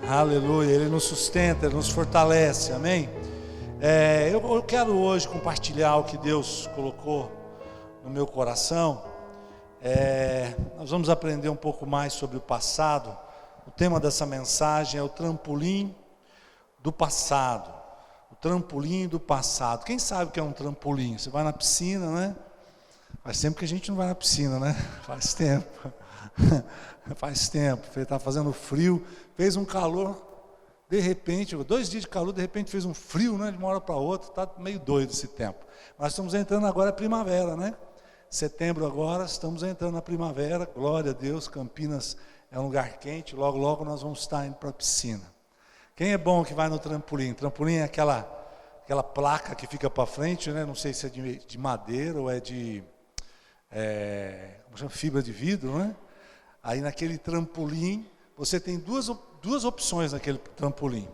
Aleluia, Ele nos sustenta, Ele nos fortalece, amém? Eu quero hoje compartilhar o que Deus colocou no meu coração. Nós vamos aprender um pouco mais sobre o passado. O tema dessa mensagem é o trampolim do passado. O trampolim do passado. Quem sabe o que é um trampolim? Você vai na piscina, né? Faz tempo que a gente não vai na piscina, né? Faz tempo. Faz tempo. Está fazendo frio, fez um calor, de repente, 2 dias de calor, de repente fez um frio, né? De uma hora para outra, está meio doido esse tempo. Nós estamos entrando agora na primavera, né? Setembro agora, estamos entrando na primavera, glória a Deus. Campinas é um lugar quente, logo logo nós vamos estar indo para a piscina. Quem é bom que vai no trampolim? Trampolim é aquela placa que fica para frente, né? Não sei se é de madeira ou é de fibra de vidro, né? Aí naquele trampolim, você tem duas opções naquele trampolim.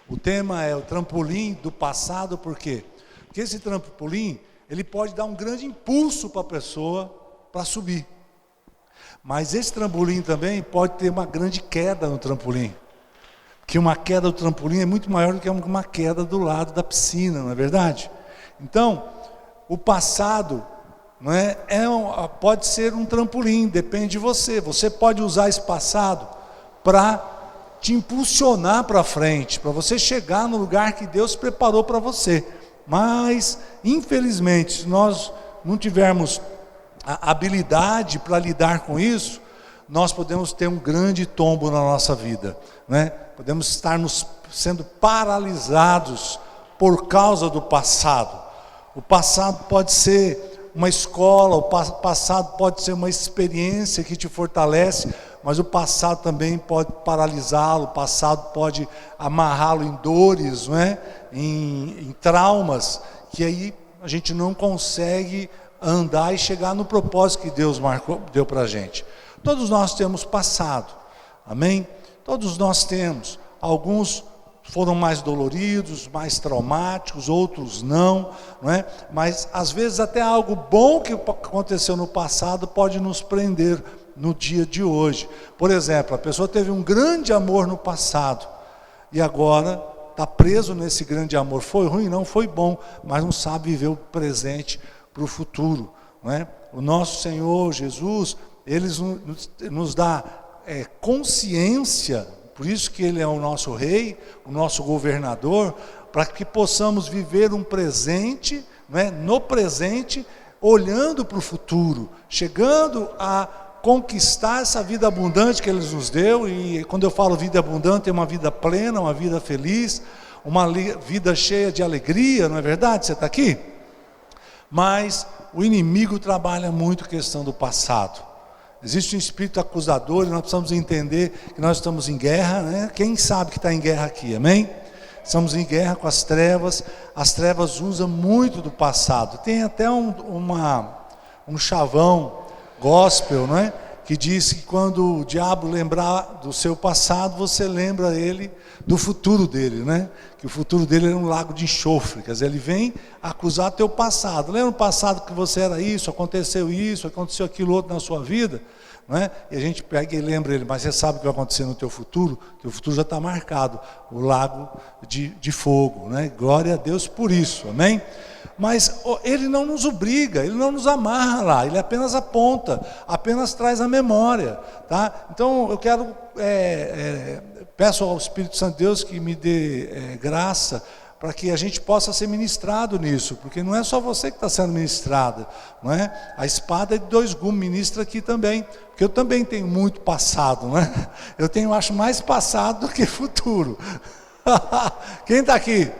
O tema é o trampolim do passado, por quê? Porque esse trampolim, ele pode dar um grande impulso para a pessoa para subir. Mas esse trampolim também pode ter uma grande queda no trampolim. Porque uma queda do trampolim é muito maior do que uma queda do lado da piscina, não é verdade? Então, o passado não pode ser um trampolim, depende de você. Você pode usar esse passado para te impulsionar para frente, para você chegar no lugar que Deus preparou para você. Mas, infelizmente, se nós não tivermos a habilidade para lidar com isso, nós podemos ter um grande tombo na nossa vida, né? Podemos estar sendo paralisados por causa do passado. O passado pode ser uma escola, o passado pode ser uma experiência que te fortalece, mas o passado também pode paralisá-lo, o passado pode amarrá-lo em dores, não é? Em traumas, que aí a gente não consegue andar e chegar no propósito que Deus deu para a gente. Todos nós temos passado, amém? Todos nós temos. Alguns foram mais doloridos, mais traumáticos, outros não é? Mas às vezes até algo bom que aconteceu no passado pode nos prender no dia de hoje. Por exemplo, a pessoa teve um grande amor no passado e agora está preso nesse grande amor. Foi ruim? Não, foi bom, mas não sabe viver o presente para o futuro, não é? O nosso Senhor Jesus, Ele nos dá consciência. Por isso que Ele é o nosso rei, o nosso governador, para que possamos viver um presente, né, no presente, olhando para o futuro, chegando a conquistar essa vida abundante que Ele nos deu. E quando eu falo vida abundante, é uma vida plena, uma vida feliz, uma vida cheia de alegria, não é verdade? Você está aqui? Mas o inimigo trabalha muito a questão do passado. Existe um espírito acusador e nós precisamos entender que nós estamos em guerra, né? Quem sabe que está em guerra aqui, amém? Estamos em guerra com as trevas usam muito do passado. Tem até um chavão gospel, não é? Que diz que quando o diabo lembrar do seu passado, você lembra ele do futuro dele, né? Que o futuro dele é um lago de enxofre, quer dizer, ele vem acusar teu passado. Lembra no passado que você era isso, aconteceu aquilo outro na sua vida, não é? E a gente pega e lembra ele, mas você sabe o que vai acontecer no teu futuro? Teu futuro já está marcado, o lago de fogo, né? Glória a Deus por isso, amém? Mas Ele não nos obriga, Ele não nos amarra lá, Ele apenas aponta, apenas traz a memória, tá? Então eu quero, peço ao Espírito Santo de Deus que me dê graça, para que a gente possa ser ministrado nisso, porque não é só você que está sendo ministrado, não é? A espada é de 2 gumes, ministra aqui também, porque eu também tenho muito passado, não é? Acho mais passado do que futuro. Quem está aqui?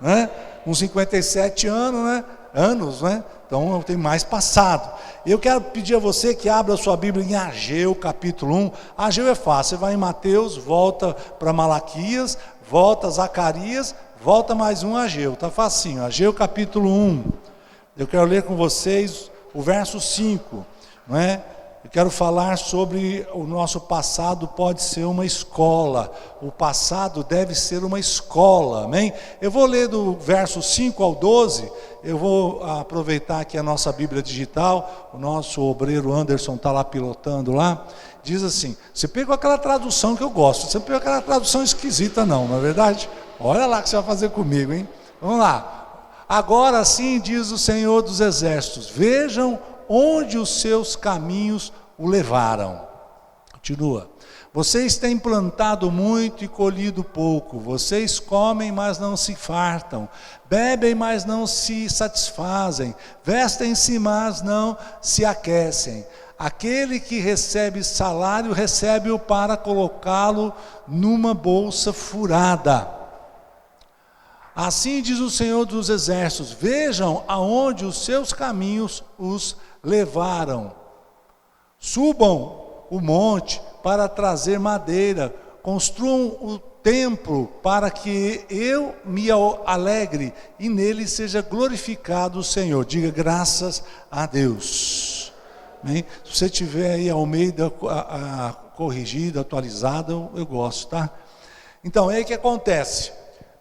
Né? Com 57 anos, né? Então eu tenho mais passado. Eu quero pedir a você que abra a sua Bíblia em Ageu, capítulo 1. Ageu é fácil, você vai em Mateus, volta para Malaquias, volta a Zacarias, volta mais um Ageu, está facinho. Ageu capítulo 1, eu quero ler com vocês o verso 5, não é? Eu quero falar sobre o nosso passado pode ser uma escola, o passado deve ser uma escola, amém? Eu vou ler do verso 5 ao 12, eu vou aproveitar aqui a nossa Bíblia digital, o nosso obreiro Anderson está lá pilotando lá, Diz assim, você pegou aquela tradução que eu gosto, você pegou aquela tradução esquisita não é verdade? Olha lá o que você vai fazer comigo, hein? Vamos lá. Agora sim diz o Senhor dos Exércitos, vejam onde os seus caminhos o levaram. Continua. Vocês têm plantado muito e colhido pouco, vocês comem, mas não se fartam, bebem, mas não se satisfazem, vestem-se, mas não se aquecem. Aquele que recebe salário, recebe-o para colocá-lo numa bolsa furada. Assim diz o Senhor dos Exércitos, vejam aonde os seus caminhos os levaram. Subam o monte para trazer madeira, construam o templo para que eu me alegre e nele seja glorificado o Senhor. Diga graças a Deus. Amém? Se você tiver aí Almeida corrigida, atualizada, eu gosto, tá? Então, aí o que acontece?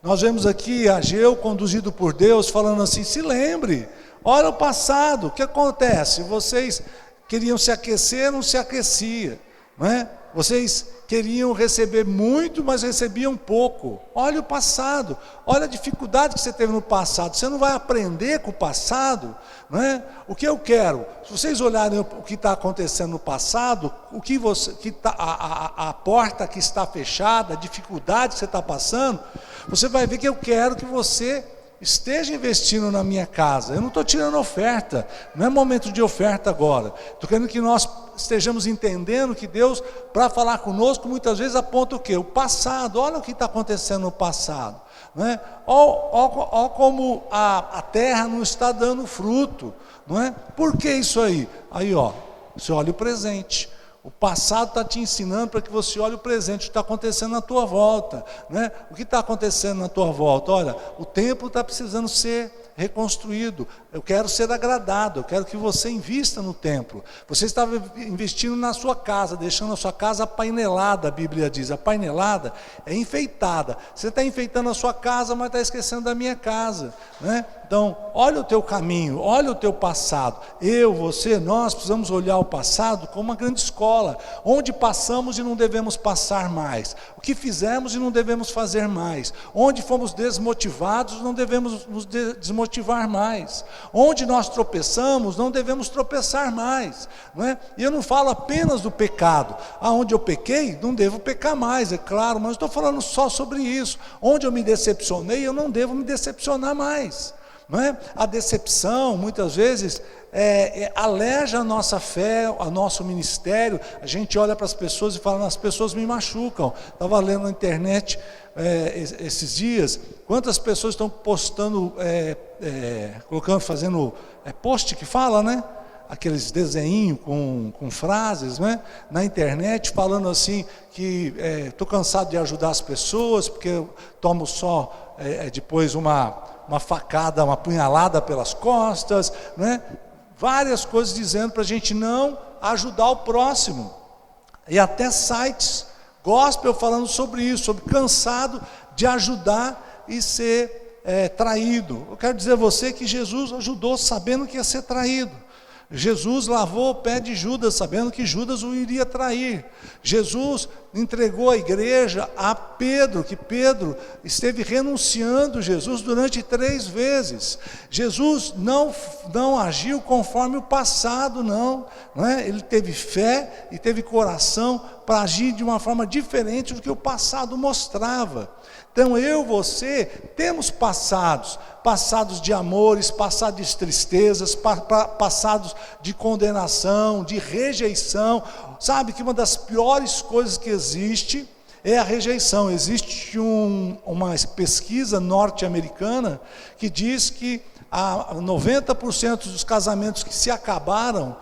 Nós vemos aqui Ageu conduzido por Deus falando assim, se lembre, olha o passado, o que acontece? Vocês queriam se aquecer, não se aquecia, não é? Vocês queriam receber muito, mas recebiam pouco. Olha o passado, olha a dificuldade que você teve no passado. Você não vai aprender com o passado, não é? O que eu quero, se vocês olharem o que está acontecendo no passado, o que você, a porta que está fechada, a dificuldade que você está passando, você vai ver que eu quero que você esteja investindo na minha casa. Eu não estou tirando oferta, não é momento de oferta agora. Estou querendo que nós estejamos entendendo que Deus, para falar conosco, muitas vezes aponta o quê? O passado. Olha o que está acontecendo no passado, não é? Olha como a terra não está dando fruto, não é? Por que isso aí? Aí, ó, você olha o presente. O passado está te ensinando para que você olhe o presente, o que está acontecendo na tua volta, né? O que está acontecendo na tua volta? Olha, o templo está precisando ser reconstruído, eu quero ser agradado, eu quero que você invista no templo. Você estava investindo na sua casa, deixando a sua casa apainelada, a Bíblia diz, apainelada é enfeitada. Você está enfeitando a sua casa, mas está esquecendo da minha casa, né? Então, olha o teu caminho, olha o teu passado. Eu, você, nós precisamos olhar o passado como uma grande escola, onde passamos e não devemos passar mais, o que fizemos e não devemos fazer mais, onde fomos desmotivados, não devemos nos desmotivar mais, onde nós tropeçamos, não devemos tropeçar mais, não é? E eu não falo apenas do pecado, aonde eu pequei, não devo pecar mais, é claro, mas não estou falando só sobre isso. Onde eu me decepcionei, eu não devo me decepcionar mais. Não é? A decepção, muitas vezes, aleja a nossa fé, o nosso ministério. A gente olha para as pessoas e fala, as pessoas me machucam. Estava lendo na internet esses dias, quantas pessoas estão postando, colocando, fazendo post que fala, né? Aqueles desenhinhos com frases, né? Na internet, falando assim, que estou cansado de ajudar as pessoas, porque eu tomo só depois uma facada, uma punhalada pelas costas, né? Várias coisas dizendo para a gente não ajudar o próximo. E até sites gospel falando sobre isso, sobre cansado de ajudar e ser traído. Eu quero dizer a você que Jesus ajudou sabendo que ia ser traído. Jesus lavou o pé de Judas, sabendo que Judas o iria trair. Jesus entregou a igreja a Pedro, que Pedro esteve renunciando Jesus durante 3 vezes. Jesus não agiu conforme o passado, não é? Ele teve fé e teve coração para agir de uma forma diferente do que o passado mostrava. Então você, temos passados de amores, passados de tristezas, passados de condenação, de rejeição. Sabe que uma das piores coisas que existe é a rejeição. Existe uma pesquisa norte-americana que diz que 90% dos casamentos que se acabaram,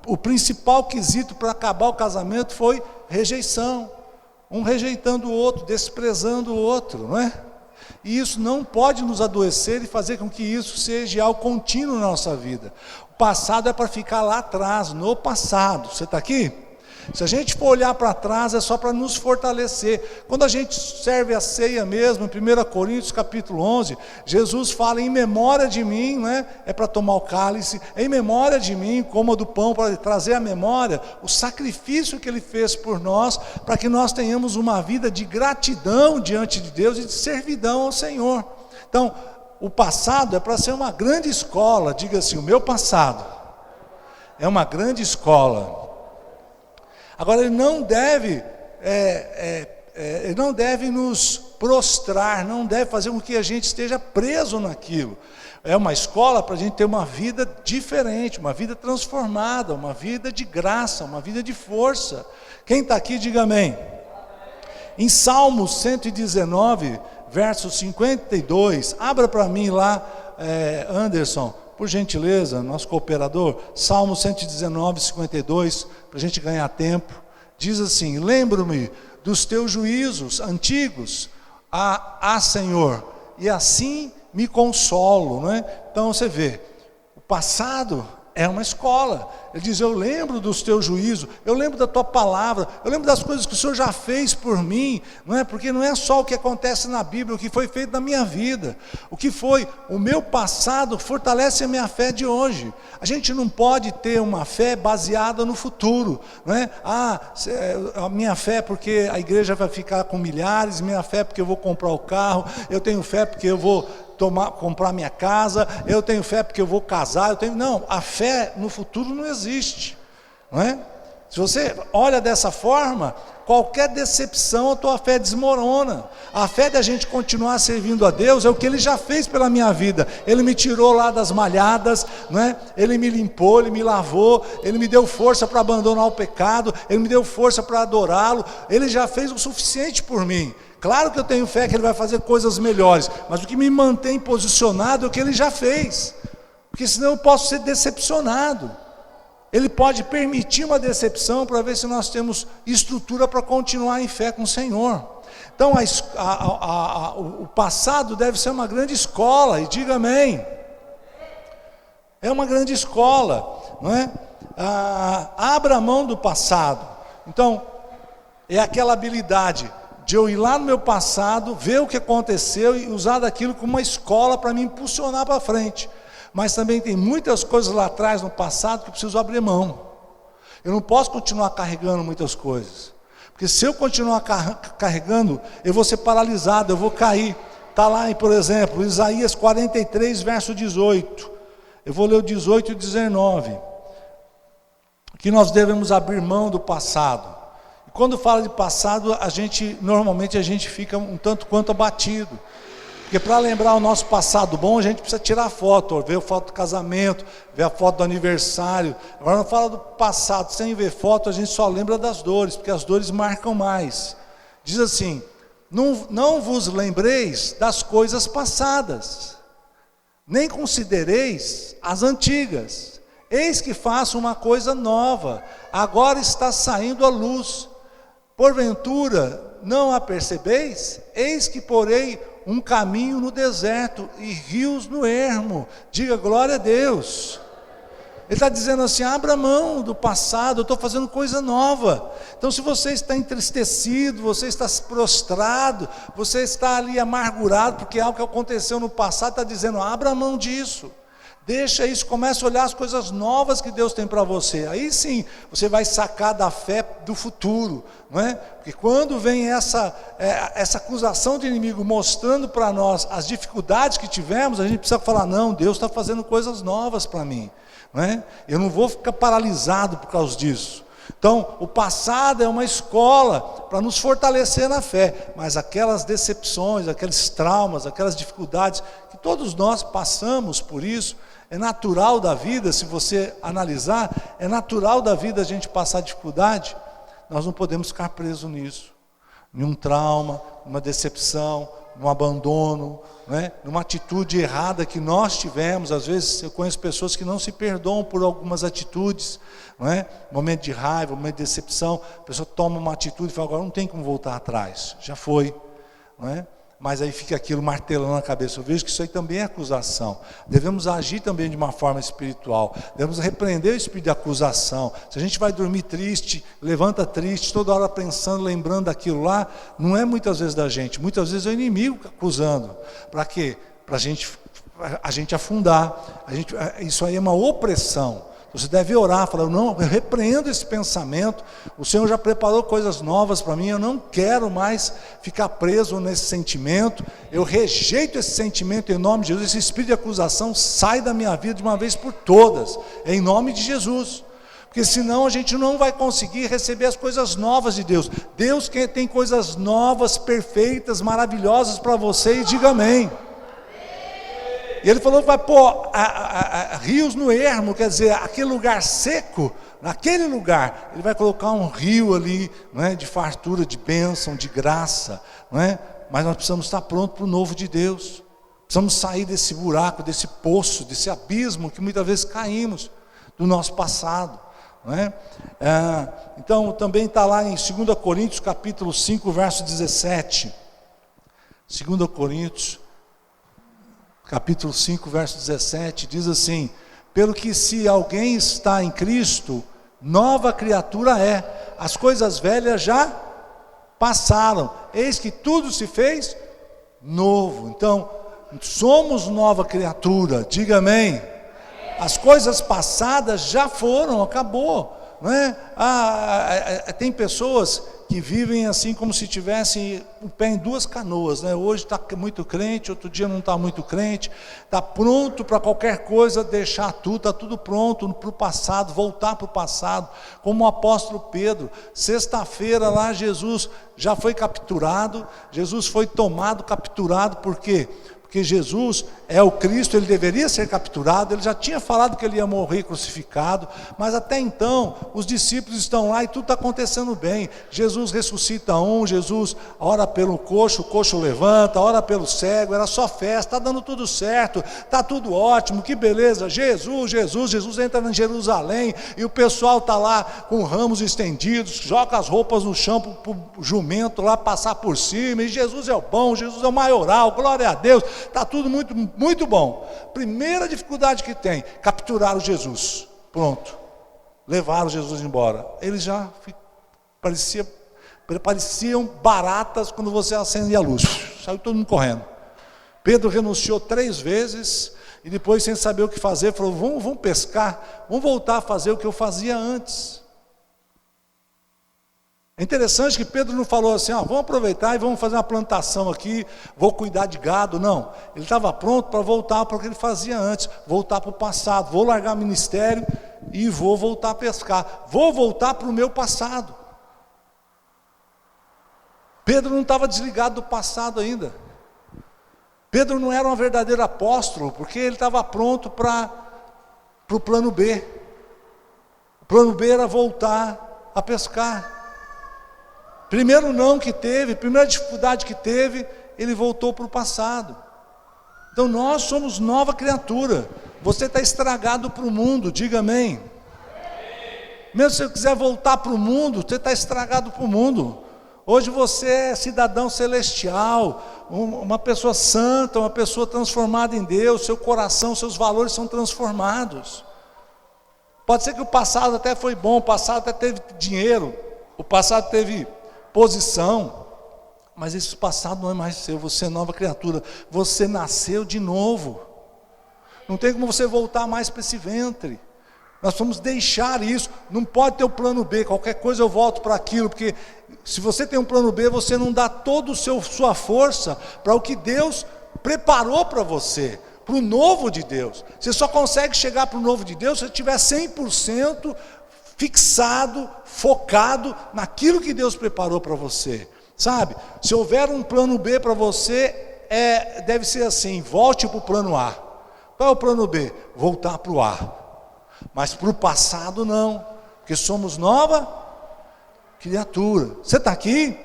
o principal quesito para acabar o casamento foi rejeição. Um rejeitando o outro, desprezando o outro, não é? E isso não pode nos adoecer e fazer com que isso seja algo contínuo na nossa vida. O passado é para ficar lá atrás, no passado. Você está aqui? Se a gente for olhar para trás, é só para nos fortalecer. Quando a gente serve a ceia mesmo, em 1 Coríntios capítulo 11, Jesus fala em memória de mim, né? É para tomar o cálice, em memória de mim, coma do pão, para trazer à memória o sacrifício que Ele fez por nós, para que nós tenhamos uma vida de gratidão diante de Deus e de servidão ao Senhor. Então, o passado é para ser uma grande escola. Diga assim: o meu passado é uma grande escola. Agora, ele não deve nos prostrar, não deve fazer com que a gente esteja preso naquilo. É uma escola para a gente ter uma vida diferente, uma vida transformada, uma vida de graça, uma vida de força. Quem está aqui, diga amém. Em Salmos 119, verso 52, abra para mim lá, Anderson, por gentileza, nosso cooperador, Salmo 119, 52, para a gente ganhar tempo. Diz assim: lembro-me dos teus juízos antigos, Senhor, e assim me consolo, né? Então você vê, o passado é uma escola. Ele diz: eu lembro dos teus juízos, eu lembro da tua palavra, eu lembro das coisas que o Senhor já fez por mim, não é? Porque não é só o que acontece na Bíblia, o que foi feito na minha vida, o que foi o meu passado fortalece a minha fé de hoje. A gente não pode ter uma fé baseada no futuro, não é? A minha fé é porque a igreja vai ficar com milhares, minha fé é porque eu vou comprar o carro, eu tenho fé porque eu vou comprar minha casa, eu tenho fé porque eu vou casar, não, a fé no futuro não existe, não é? Se você olha dessa forma, qualquer decepção a tua fé desmorona. A fé da gente continuar servindo a Deus é o que Ele já fez pela minha vida. Ele me tirou lá das malhadas, não é? Ele me limpou, Ele me lavou, Ele me deu força para abandonar o pecado, Ele me deu força para adorá-lo, Ele já fez o suficiente por mim. Claro que eu tenho fé que Ele vai fazer coisas melhores, mas o que me mantém posicionado é o que Ele já fez, porque senão eu posso ser decepcionado. Ele pode permitir uma decepção para ver se nós temos estrutura para continuar em fé com o Senhor. Então o passado deve ser uma grande escola, e diga amém. É uma grande escola, não é? Abra a mão do passado. Então, é aquela habilidade de eu ir lá no meu passado, ver o que aconteceu e usar daquilo como uma escola para me impulsionar para frente. Mas também tem muitas coisas lá atrás no passado que eu preciso abrir mão. Eu não posso continuar carregando muitas coisas, porque se eu continuar carregando, eu vou ser paralisado, eu vou cair. Está lá, por exemplo, Isaías 43, verso 18. Eu vou ler o 18 e o 19. Que nós devemos abrir mão do passado. E quando fala de passado, normalmente a gente fica um tanto quanto abatido. Porque para lembrar o nosso passado bom, a gente precisa tirar foto, ver a foto do casamento, ver a foto do aniversário. Agora não fala do passado, sem ver foto a gente só lembra das dores, porque as dores marcam mais. Diz assim: não vos lembreis das coisas passadas, nem considereis as antigas. Eis que faço uma coisa nova, agora está saindo a luz. Porventura não a percebeis? Eis que porei um caminho no deserto e rios no ermo. Diga glória a Deus. Ele está dizendo assim: abra mão do passado, eu estou fazendo coisa nova. Então se você está entristecido, você está prostrado, você está ali amargurado, porque algo que aconteceu no passado, está dizendo: abra mão disso. Deixa isso, comece a olhar as coisas novas que Deus tem para você. Aí sim, você vai sacar da fé do futuro, não é? Porque quando vem essa acusação de inimigo mostrando para nós as dificuldades que tivemos, a gente precisa falar: não, Deus está fazendo coisas novas para mim, não é? Eu não vou ficar paralisado por causa disso. Então, o passado é uma escola para nos fortalecer na fé, mas aquelas decepções, aqueles traumas, aquelas dificuldades, que todos nós passamos por isso, é natural da vida. Se você analisar, é natural da vida a gente passar dificuldade. Nós não podemos ficar presos nisso, em um trauma, numa decepção, num abandono, né? Numa atitude errada que nós tivemos. Às vezes eu conheço pessoas que não se perdoam por algumas atitudes, não é? Momento de raiva, momento de decepção, a pessoa toma uma atitude e fala: agora não tem como voltar atrás, já foi, não é? Mas aí fica aquilo martelando na cabeça. Eu vejo que isso aí também é acusação. Devemos agir também de uma forma espiritual. Devemos repreender o espírito de acusação. Se a gente vai dormir triste, levanta triste, toda hora pensando, lembrando daquilo lá, não é muitas vezes da gente. Muitas vezes é o inimigo acusando. Para quê? Para a gente afundar. Isso aí é uma opressão. Você deve orar, falar, não, eu repreendo esse pensamento, o Senhor já preparou coisas novas para mim, eu não quero mais ficar preso nesse sentimento, eu rejeito esse sentimento em nome de Jesus, esse espírito de acusação sai da minha vida de uma vez por todas, em nome de Jesus, porque senão a gente não vai conseguir receber as coisas novas de Deus. Deus que tem coisas novas, perfeitas, maravilhosas para você, e diga amém. E ele falou que vai pôr rios no ermo, quer dizer, aquele lugar seco, naquele lugar, ele vai colocar um rio ali, não é, de fartura, de bênção, de graça, não é? Mas nós precisamos estar prontos para o novo de Deus, precisamos sair desse buraco, desse poço, desse abismo que muitas vezes caímos do nosso passado, não é? Então também está lá em 2 Coríntios capítulo 5, verso 17, 2 Coríntios, capítulo 5, verso 17, diz assim: pelo que se alguém está em Cristo, nova criatura é, as coisas velhas já passaram, eis que tudo se fez novo. Então, somos nova criatura, diga amém. As coisas passadas já foram, acabou, não é? Tem pessoas que vivem assim como se tivessem o pé em duas canoas, né? Hoje está muito crente, outro dia não está muito crente, está pronto para qualquer coisa, deixar tudo, está tudo pronto para o passado, voltar para o passado, como o apóstolo Pedro. Sexta-feira lá Jesus já foi capturado, Jesus foi tomado, capturado, por quê? Porque Jesus é o Cristo, ele deveria ser capturado, ele já tinha falado que ele ia morrer crucificado, mas até então, os discípulos estão lá e tudo está acontecendo bem. Jesus ressuscita Jesus ora pelo coxo, o coxo levanta, ora pelo cego, era só festa, está dando tudo certo, está tudo ótimo, que beleza, Jesus entra em Jerusalém, e o pessoal está lá com ramos estendidos, joga as roupas no chão para o jumento lá passar por cima, e Jesus é o bom, Jesus é o maioral, glória a Deus. Está tudo muito, muito bom. Primeira dificuldade que tem, capturaram Jesus. Pronto. Levaram Jesus embora. Eles já pareciam baratas quando você acende a luz. Saiu todo mundo correndo. Pedro renunciou 3 vezes e depois, sem saber o que fazer, falou, vamos pescar, vamos voltar a fazer o que eu fazia antes. É interessante que Pedro não falou assim, vamos aproveitar e vamos fazer uma plantação aqui, vou cuidar de gado, não. Ele estava pronto para voltar para o que ele fazia antes, voltar para o passado, vou largar o ministério e vou voltar a pescar, vou voltar para o meu passado. Pedro não estava desligado do passado ainda. Pedro não era um verdadeiro apóstolo, porque ele estava pronto para o plano B. O plano B era voltar a pescar. Primeiro não que teve, primeira dificuldade que teve, ele voltou para o passado. Então nós somos nova criatura. Você está estragado para o mundo, diga amém. Mesmo se você quiser voltar para o mundo, você está estragado para o mundo. Hoje você é cidadão celestial, uma pessoa santa, uma pessoa transformada em Deus, seu coração, seus valores são transformados. Pode ser que o passado até foi bom, o passado até teve dinheiro, o passado teve posição, mas esse passado não é mais seu, você é nova criatura, você nasceu de novo, não tem como você voltar mais para esse ventre, nós vamos deixar isso, não pode ter o plano B, qualquer coisa eu volto para aquilo, porque se você tem um plano B, você não dá toda a sua força para o que Deus preparou para você, para o novo de Deus. Você só consegue chegar para o novo de Deus se você tiver 100% fixado, focado naquilo que Deus preparou para você, sabe? Se houver um plano B para você, deve ser assim, volte para o plano A. Qual é o plano B? Voltar para o A, mas para o passado não, porque somos nova criatura. Você está aqui?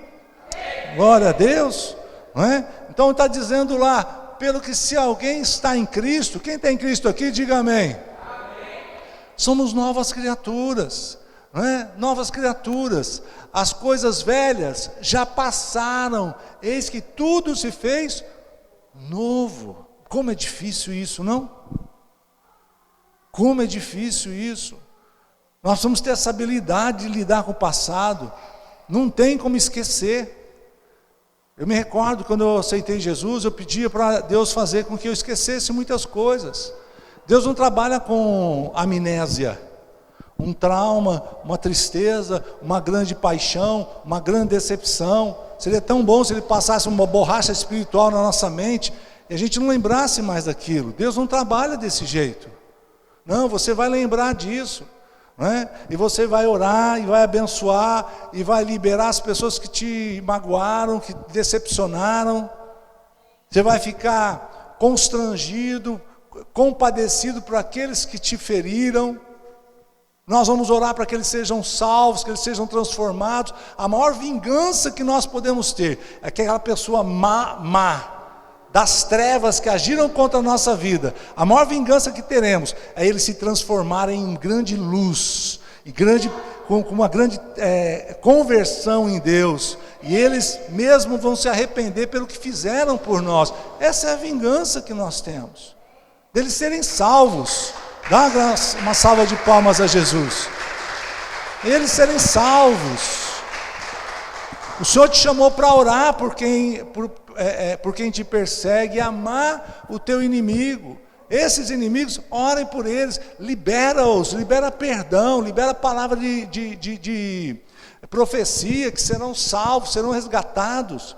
Glória a Deus, não é? Então está dizendo lá, pelo que se alguém está em Cristo, quem está em Cristo aqui, diga amém. Somos novas criaturas, não é? Novas criaturas, as coisas velhas já passaram, eis que tudo se fez novo. Como é difícil isso, não? Como é difícil isso. Nós vamos ter essa habilidade de lidar com o passado, não tem como esquecer. Eu me recordo quando eu aceitei Jesus, eu pedia para Deus fazer com que eu esquecesse muitas coisas. Deus não trabalha com amnésia, um trauma, uma tristeza, uma grande paixão, uma grande decepção. Seria tão bom se Ele passasse uma borracha espiritual na nossa mente e a gente não lembrasse mais daquilo. Deus não trabalha desse jeito. Não, você vai lembrar disso, não é? E você vai orar, e vai abençoar, e vai liberar as pessoas que te magoaram, que te decepcionaram. Você vai ficar constrangido, compadecido por aqueles que te feriram. Nós vamos orar para que eles sejam salvos, que eles sejam transformados. A maior vingança que nós podemos ter é aquela pessoa má, das trevas que agiram contra a nossa vida. A maior vingança que teremos é eles se transformarem em grande luz, com uma grande conversão em Deus. E eles mesmo vão se arrepender pelo que fizeram por nós. Essa é a vingança que nós temos, deles serem salvos. Dá uma salva de palmas a Jesus. Eles serem salvos. O Senhor te chamou para orar por quem te persegue, amar o teu inimigo. Esses inimigos, orem por eles, libera-os, libera perdão, libera a palavra de profecia, que serão salvos, serão resgatados.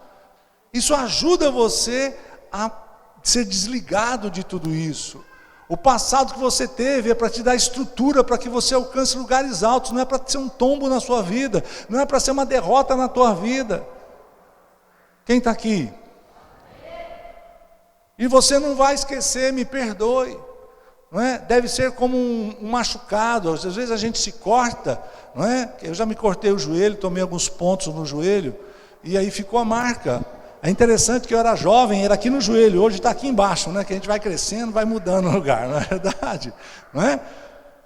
Isso ajuda você a ser desligado de tudo isso. O passado que você teve é para te dar estrutura, para que você alcance lugares altos, não é para ser um tombo na sua vida, não é para ser uma derrota na tua vida. Quem está aqui? E você não vai esquecer, me perdoe, não é? Deve ser como um machucado, às vezes a gente se corta, não é? Eu já me cortei o joelho, tomei alguns pontos no joelho, e aí ficou a marca. É interessante que eu era jovem, era aqui no joelho, hoje está aqui embaixo, né? Que a gente vai crescendo, vai mudando o lugar, não é verdade? Não é?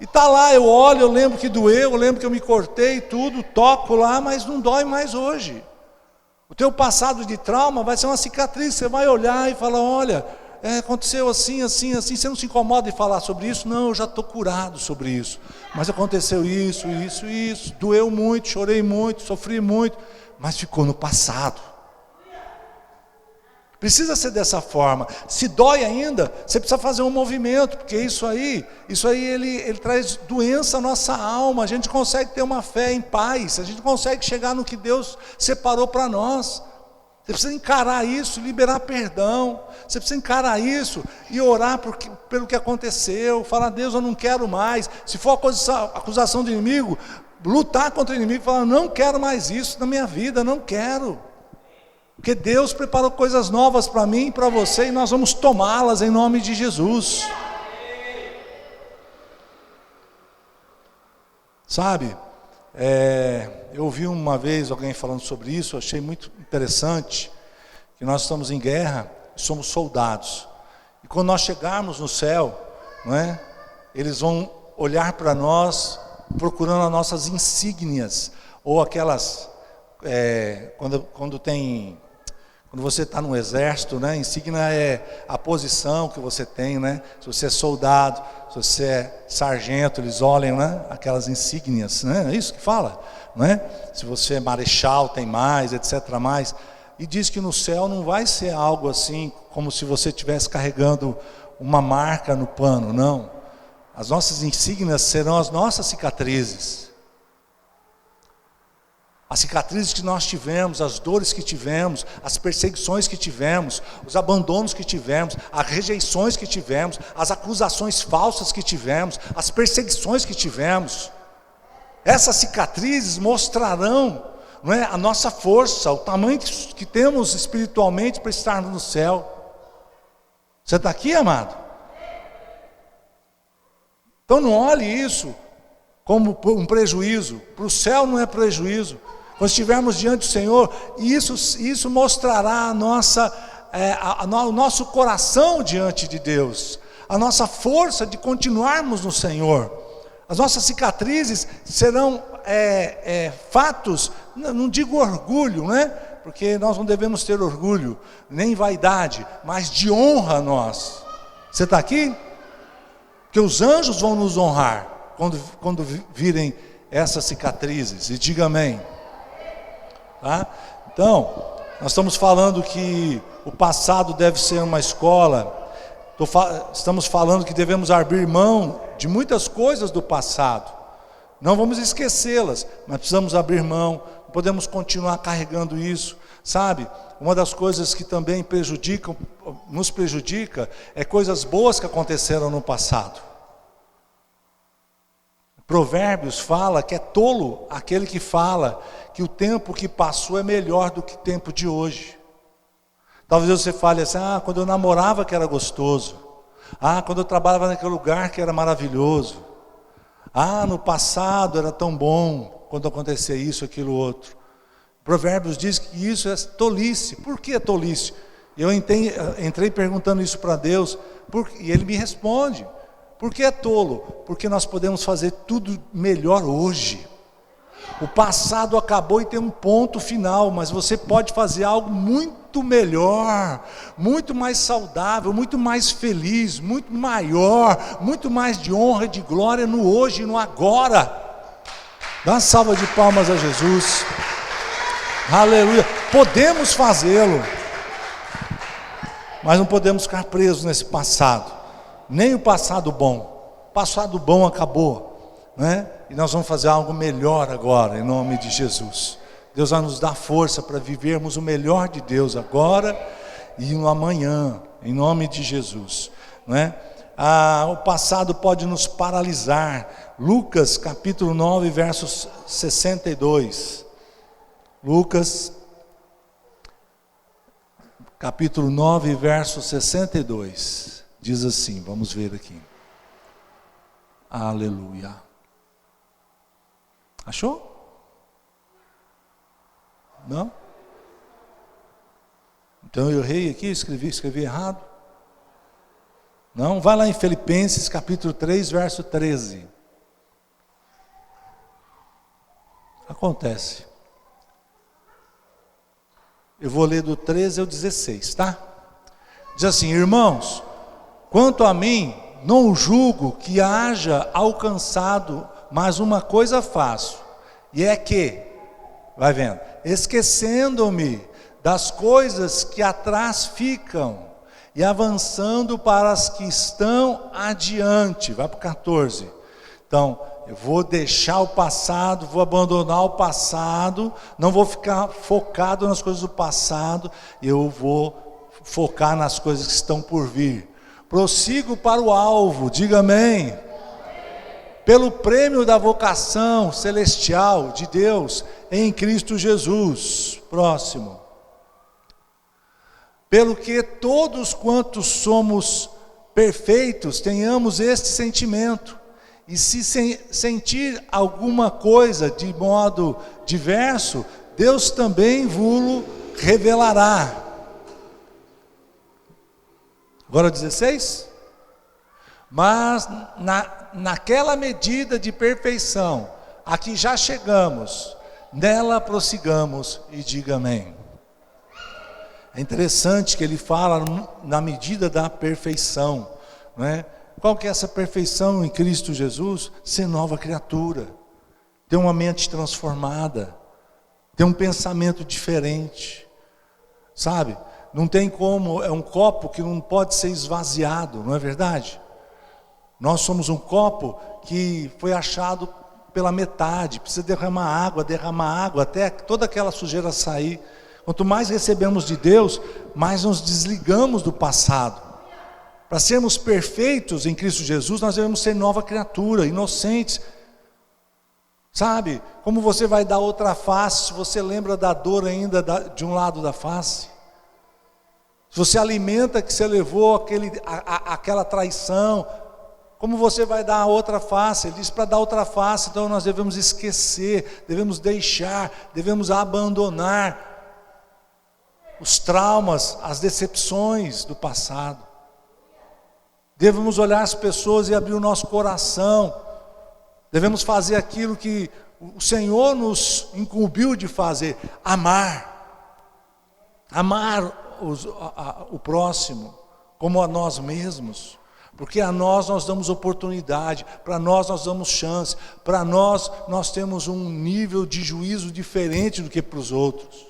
E está lá, eu olho, eu lembro que doeu, eu lembro que eu me cortei tudo, toco lá, mas não dói mais hoje. O teu passado de trauma vai ser uma cicatriz, você vai olhar e falar, olha, aconteceu assim, assim, assim, você não se incomoda de falar sobre isso? Não, eu já estou curado sobre isso, mas aconteceu isso, doeu muito, chorei muito, sofri muito, mas ficou no passado. Precisa ser dessa forma. Se dói ainda, você precisa fazer um movimento, porque isso aí ele traz doença à nossa alma. A gente consegue ter uma fé em paz, a gente consegue chegar no que Deus separou para nós. Você precisa encarar isso, liberar perdão. Você precisa encarar isso e orar pelo que aconteceu. Falar, Deus, eu não quero mais. Se for acusação do inimigo, lutar contra o inimigo, falar, não quero mais isso na minha vida, não quero. Porque Deus preparou coisas novas para mim e para você, e nós vamos tomá-las em nome de Jesus. Sabe, eu ouvi uma vez alguém falando sobre isso, achei muito interessante, que nós estamos em guerra, somos soldados, e quando nós chegarmos no céu, não é, eles vão olhar para nós, procurando as nossas insígnias, ou aquelas, quando você está no exército, né, insígnia é a posição que você tem, né? Se você é soldado, se você é sargento, eles olham, né, aquelas insígnias, né? É isso que fala, né? Se você é marechal, tem mais, etc. mais. E diz que no céu não vai ser algo assim, como se você estivesse carregando uma marca no pano, não. As nossas insígnias serão as nossas cicatrizes. As cicatrizes que nós tivemos, as dores que tivemos, as perseguições que tivemos, os abandonos que tivemos, as rejeições que tivemos, as acusações falsas que tivemos, as perseguições que tivemos. Essas cicatrizes mostrarão, não é, a nossa força, o tamanho que temos espiritualmente para estarmos no céu. Você está aqui, amado? Então não olhe isso como um prejuízo. Para o céu não é prejuízo. Quando estivermos diante do Senhor, isso mostrará o nosso coração diante de Deus, a nossa força de continuarmos no Senhor. As nossas cicatrizes serão fatos, não digo orgulho, né? Porque nós não devemos ter orgulho, nem vaidade, mas de honra a nós. Você está aqui? Porque os anjos vão nos honrar quando virem essas cicatrizes, e diga amém. Tá? Então, nós estamos falando que o passado deve ser uma escola, estamos falando que devemos abrir mão de muitas coisas do passado, não vamos esquecê-las, mas precisamos abrir mão, não podemos continuar carregando isso, sabe? Uma das coisas que também nos prejudica, é coisas boas que aconteceram no passado. Provérbios fala que é tolo aquele que fala que o tempo que passou é melhor do que o tempo de hoje. Talvez você fale assim, quando eu namorava que era gostoso. Quando eu trabalhava naquele lugar que era maravilhoso. No passado era tão bom, quando acontecia isso, aquilo, outro. Provérbios diz que isso é tolice. Por que é tolice? Eu entrei perguntando isso para Deus, e Ele me responde. Por que é tolo? Porque nós podemos fazer tudo melhor hoje. O passado acabou e tem um ponto final, mas você pode fazer algo muito melhor, muito mais saudável, muito mais feliz, muito maior, muito mais de honra e de glória no hoje e no agora. Dá uma salva de palmas a Jesus. Aleluia. Podemos fazê-lo, mas não podemos ficar presos nesse passado. Nem o passado bom. O passado bom acabou, né? E nós vamos fazer algo melhor agora, em nome de Jesus. Deus vai nos dar força para vivermos o melhor de Deus agora e no amanhã, em nome de Jesus, né? O passado pode nos paralisar. Lucas capítulo 9, versos 62. Lucas capítulo 9, verso 62. Diz assim, vamos ver aqui. Aleluia. Achou? Não? Então eu errei aqui, escrevi errado. Não? Vai lá em Filipenses capítulo 3, verso 13. Acontece. Eu vou ler do 13 ao 16, tá? Diz assim, irmãos, quanto a mim, não julgo que haja alcançado, mas uma coisa faço, e é que, vai vendo, esquecendo-me das coisas que atrás ficam, e avançando para as que estão adiante, vai para o 14, então, eu vou deixar o passado, vou abandonar o passado, não vou ficar focado nas coisas do passado, eu vou focar nas coisas que estão por vir. Prossigo para o alvo, diga amém. Pelo prêmio da vocação celestial de Deus em Cristo Jesus. Próximo. Pelo que todos quantos somos perfeitos tenhamos este sentimento. E se sentir alguma coisa de modo diverso, Deus também vos revelará. Agora 16. Mas naquela medida de perfeição, a que já chegamos, nela prossigamos e diga amém. É interessante que ele fala na medida da perfeição, não é? Qual que é essa perfeição em Cristo Jesus? Ser nova criatura, ter uma mente transformada, ter um pensamento diferente, sabe? Não tem como, é um copo que não pode ser esvaziado, não é verdade? Nós somos um copo que foi achado pela metade, precisa derramar água, até toda aquela sujeira sair. Quanto mais recebemos de Deus, mais nos desligamos do passado. Para sermos perfeitos em Cristo Jesus, nós devemos ser nova criatura, inocentes. Sabe, como você vai dar outra face, se você lembra da dor ainda de um lado da face? Se você alimenta que você levou aquela traição, como você vai dar a outra face? Ele diz para dar outra face, então nós devemos esquecer, devemos deixar, devemos abandonar os traumas, as decepções do passado. Devemos olhar as pessoas e abrir o nosso coração. Devemos fazer aquilo que o Senhor nos incumbiu de fazer, amar o próximo como a nós mesmos, porque a nós damos oportunidade, para nós damos chance, para nós temos um nível de juízo diferente do que para os outros,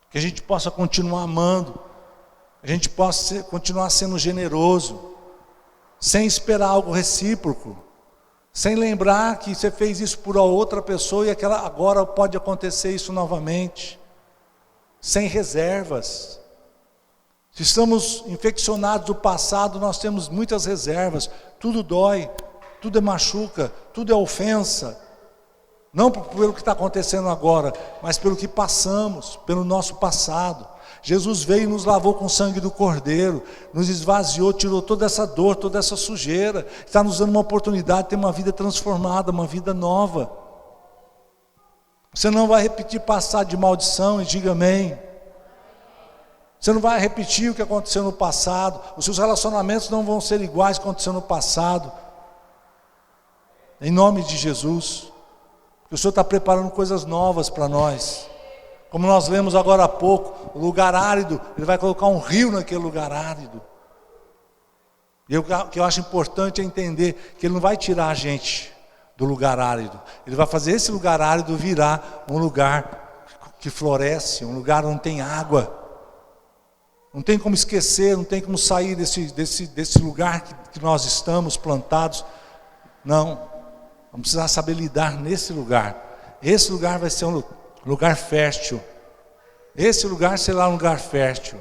que a gente possa continuar amando, a gente possa continuar sendo generoso, sem esperar algo recíproco, sem lembrar que você fez isso por outra pessoa e agora pode acontecer isso novamente, sem reservas. Se estamos infeccionados do passado, nós temos muitas reservas, tudo dói, tudo machuca, tudo é ofensa, não pelo que está acontecendo agora, mas pelo que passamos, pelo nosso passado. Jesus veio e nos lavou com o sangue do Cordeiro, nos esvaziou, tirou toda essa dor, toda essa sujeira, está nos dando uma oportunidade de ter uma vida transformada, uma vida nova. Você não vai repetir passado de maldição, e diga amém. Você não vai repetir o que aconteceu no passado, os seus relacionamentos não vão ser iguais ao que aconteceu no passado, em nome de Jesus. O Senhor está preparando coisas novas para nós. Como nós lemos agora há pouco, o lugar árido, Ele vai colocar um rio naquele lugar árido. E o que eu acho importante é entender que Ele não vai tirar a gente do lugar árido. Ele vai fazer esse lugar árido virar um lugar que floresce, um lugar onde tem água. Não tem como esquecer, não tem como sair desse lugar que nós estamos plantados. Não, vamos precisar saber lidar nesse lugar. Esse lugar vai ser um lugar fértil. Esse lugar será um lugar fértil.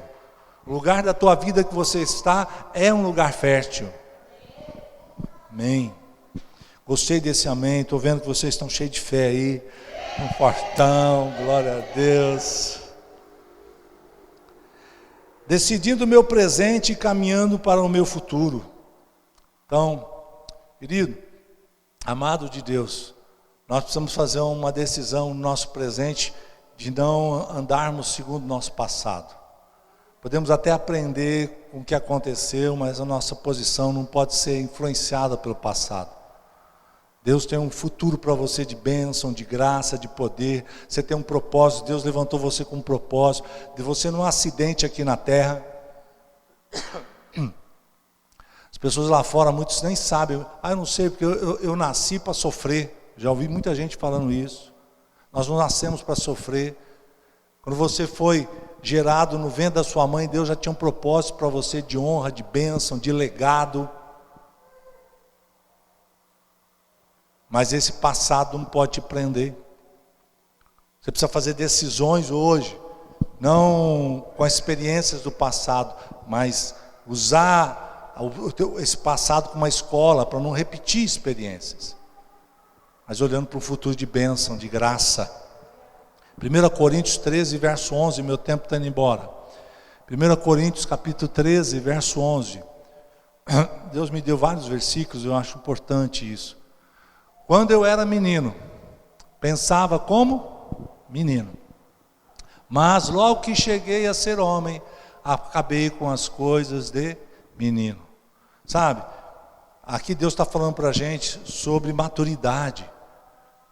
O lugar da tua vida que você está é um lugar fértil. Amém. Gostei desse amém. Estou vendo que vocês estão cheios de fé aí. Um fortão, glória a Deus. Decidindo o meu presente e caminhando para o meu futuro. Então, querido, amado de Deus, nós precisamos fazer uma decisão no nosso presente de não andarmos segundo o nosso passado. Podemos até aprender com o que aconteceu, mas a nossa posição não pode ser influenciada pelo passado. Deus tem um futuro para você de bênção, de graça, de poder. Você tem um propósito, Deus levantou você com um propósito, de você num acidente aqui na terra. As pessoas lá fora, muitos nem sabem. Eu não sei, porque eu nasci para sofrer. Já ouvi muita gente falando isso. Nós não nascemos para sofrer. Quando você foi gerado no ventre da sua mãe, Deus já tinha um propósito para você de honra, de bênção, de legado. Mas esse passado não pode te prender. Você precisa fazer decisões hoje, não com as experiências do passado, mas usar esse passado como uma escola para não repetir experiências, mas olhando para o futuro de bênção, de graça. 1 Coríntios 13, verso 11, meu tempo está indo embora. 1 Coríntios capítulo 13, verso 11. Deus me deu vários versículos, eu acho importante isso. Quando eu era menino, pensava como menino, mas logo que cheguei a ser homem, acabei com as coisas de menino. Sabe, aqui Deus está falando para a gente sobre maturidade.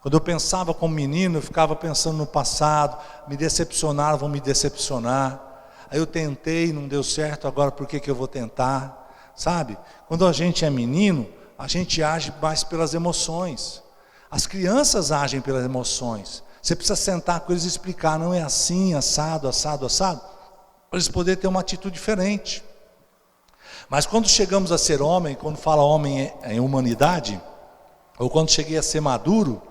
Quando eu pensava como menino, eu ficava pensando no passado, me decepcionaram, vão me decepcionar. Aí eu tentei, não deu certo, agora por que eu vou tentar? Sabe, quando a gente é menino, a gente age mais pelas emoções. As crianças agem pelas emoções. Você precisa sentar com eles e explicar, não é assim, assado, assado, assado, para eles poderem ter uma atitude diferente. Mas quando chegamos a ser homem, quando fala homem em humanidade, ou quando cheguei a ser maduro,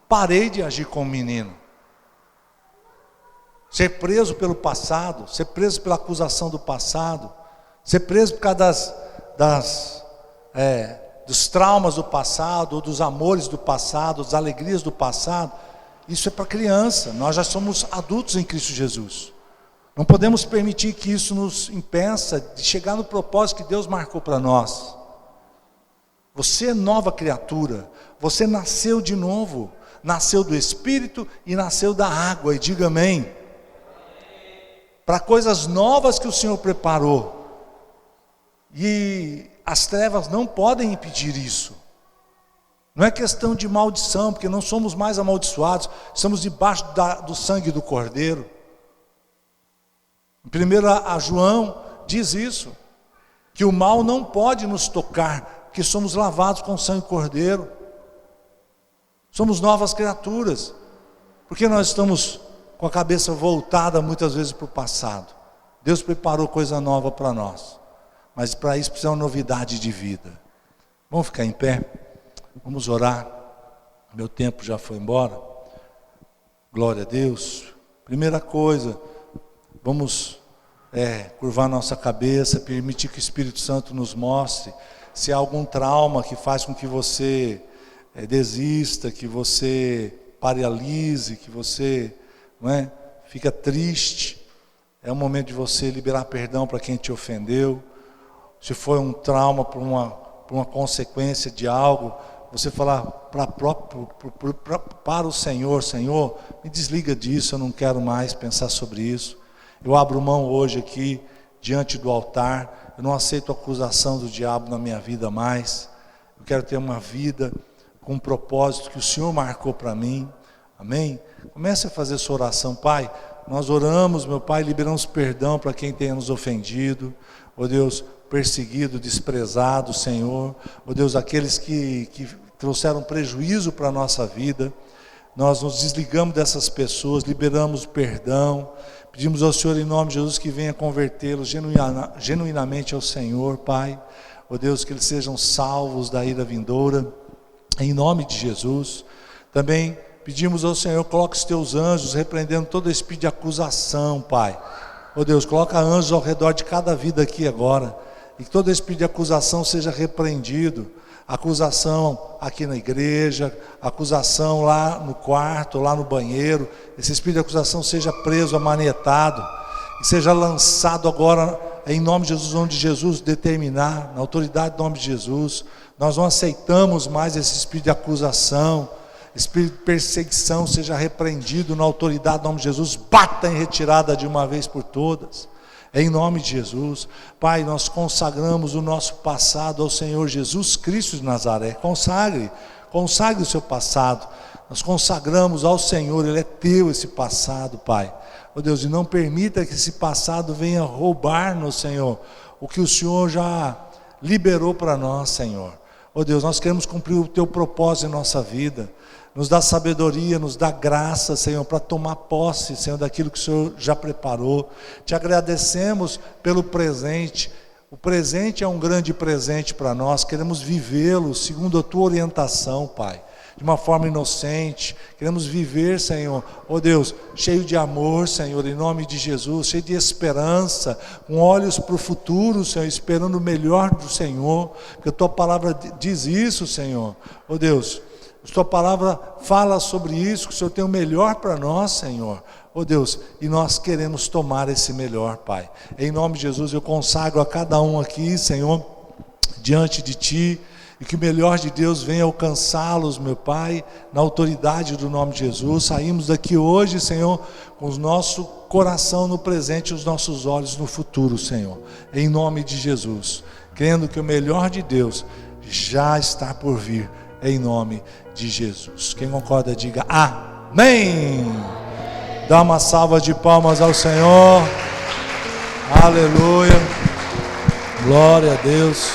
parei de agir como menino. Ser preso pelo passado, ser preso pela acusação do passado, ser preso por causa dos traumas do passado, ou dos amores do passado, das alegrias do passado. Isso é para criança. Nós já somos adultos em Cristo Jesus. Não podemos permitir que isso nos impeça de chegar no propósito que Deus marcou para nós. Você é nova criatura. Você nasceu de novo. Nasceu do Espírito e nasceu da água. E diga amém. Para coisas novas que o Senhor preparou. E as trevas não podem impedir isso. Não é questão de maldição, porque não somos mais amaldiçoados, estamos debaixo do sangue do Cordeiro. Em 1 João diz isso, que o mal não pode nos tocar, porque somos lavados com o sangue do Cordeiro. Somos novas criaturas, porque nós estamos com a cabeça voltada muitas vezes para o passado. Deus preparou coisa nova para nós, mas para isso precisa de uma novidade de vida. Vamos ficar em pé, vamos orar. Meu tempo já foi embora. Glória a Deus. Primeira coisa, vamos curvar nossa cabeça, permitir que o Espírito Santo nos mostre se há algum trauma que faz com que você desista, que você paralise, que você fica triste. É o momento de você liberar perdão para quem te ofendeu. Se foi um trauma por uma consequência de algo, você falar para o Senhor: Senhor, me desliga disso, eu não quero mais pensar sobre isso. Eu abro mão hoje aqui diante do altar. Eu não aceito a acusação do diabo na minha vida mais. Eu quero ter uma vida com um propósito que o Senhor marcou para mim. Amém? Comece a fazer sua oração. Pai, nós oramos, meu Pai, liberamos perdão para quem tenha nos ofendido. Ó Deus, perseguido, desprezado, Senhor. Ó Deus, aqueles que trouxeram prejuízo para a nossa vida. Nós nos desligamos dessas pessoas, liberamos perdão. Pedimos ao Senhor, em nome de Jesus, que venha convertê-los genuinamente ao Senhor, Pai. Ó Deus, que eles sejam salvos da ira vindoura, em nome de Jesus. Também pedimos ao Senhor, coloque os teus anjos, repreendendo todo espírito de acusação, Pai. Ó Deus, coloca anjos ao redor de cada vida aqui agora, e que todo espírito de acusação seja repreendido. Acusação aqui na igreja, acusação lá no quarto, lá no banheiro. Esse espírito de acusação seja preso, amanetado, e seja lançado agora em nome de Jesus, onde Jesus determinar, na autoridade do nome de Jesus. Nós não aceitamos mais esse espírito de acusação, espírito de perseguição seja repreendido na autoridade do nome de Jesus. Bata em retirada de uma vez por todas. Em nome de Jesus. Pai, nós consagramos o nosso passado ao Senhor Jesus Cristo de Nazaré. Consagre o seu passado. Nós consagramos ao Senhor, Ele é teu esse passado, Pai. Ó Deus, e não permita que esse passado venha roubar-nos, Senhor, o que o Senhor já liberou para nós, Senhor. Ó Deus, nós queremos cumprir o teu propósito em nossa vida. Nos dá sabedoria, nos dá graça, Senhor, para tomar posse, Senhor, daquilo que o Senhor já preparou. Te agradecemos pelo presente. O presente é um grande presente para nós. Queremos vivê-lo segundo a tua orientação, Pai, de uma forma inocente. Queremos viver, Senhor, ó Deus, cheio de amor, Senhor, em nome de Jesus, cheio de esperança, com olhos para o futuro, Senhor, esperando o melhor do Senhor, porque a tua palavra diz isso, Senhor. Ó Deus, a tua palavra fala sobre isso, que o Senhor tem o melhor para nós, Senhor. Ó Deus, e nós queremos tomar esse melhor, Pai. Em nome de Jesus, eu consagro a cada um aqui, Senhor, diante de Ti, e que o melhor de Deus venha alcançá-los, meu Pai, na autoridade do nome de Jesus. Saímos daqui hoje, Senhor, com o nosso coração no presente e os nossos olhos no futuro, Senhor. Em nome de Jesus, crendo que o melhor de Deus já está por vir, em nome de Jesus. Quem concorda, diga amém. Dá uma salva de palmas ao Senhor. Aleluia. Glória a Deus.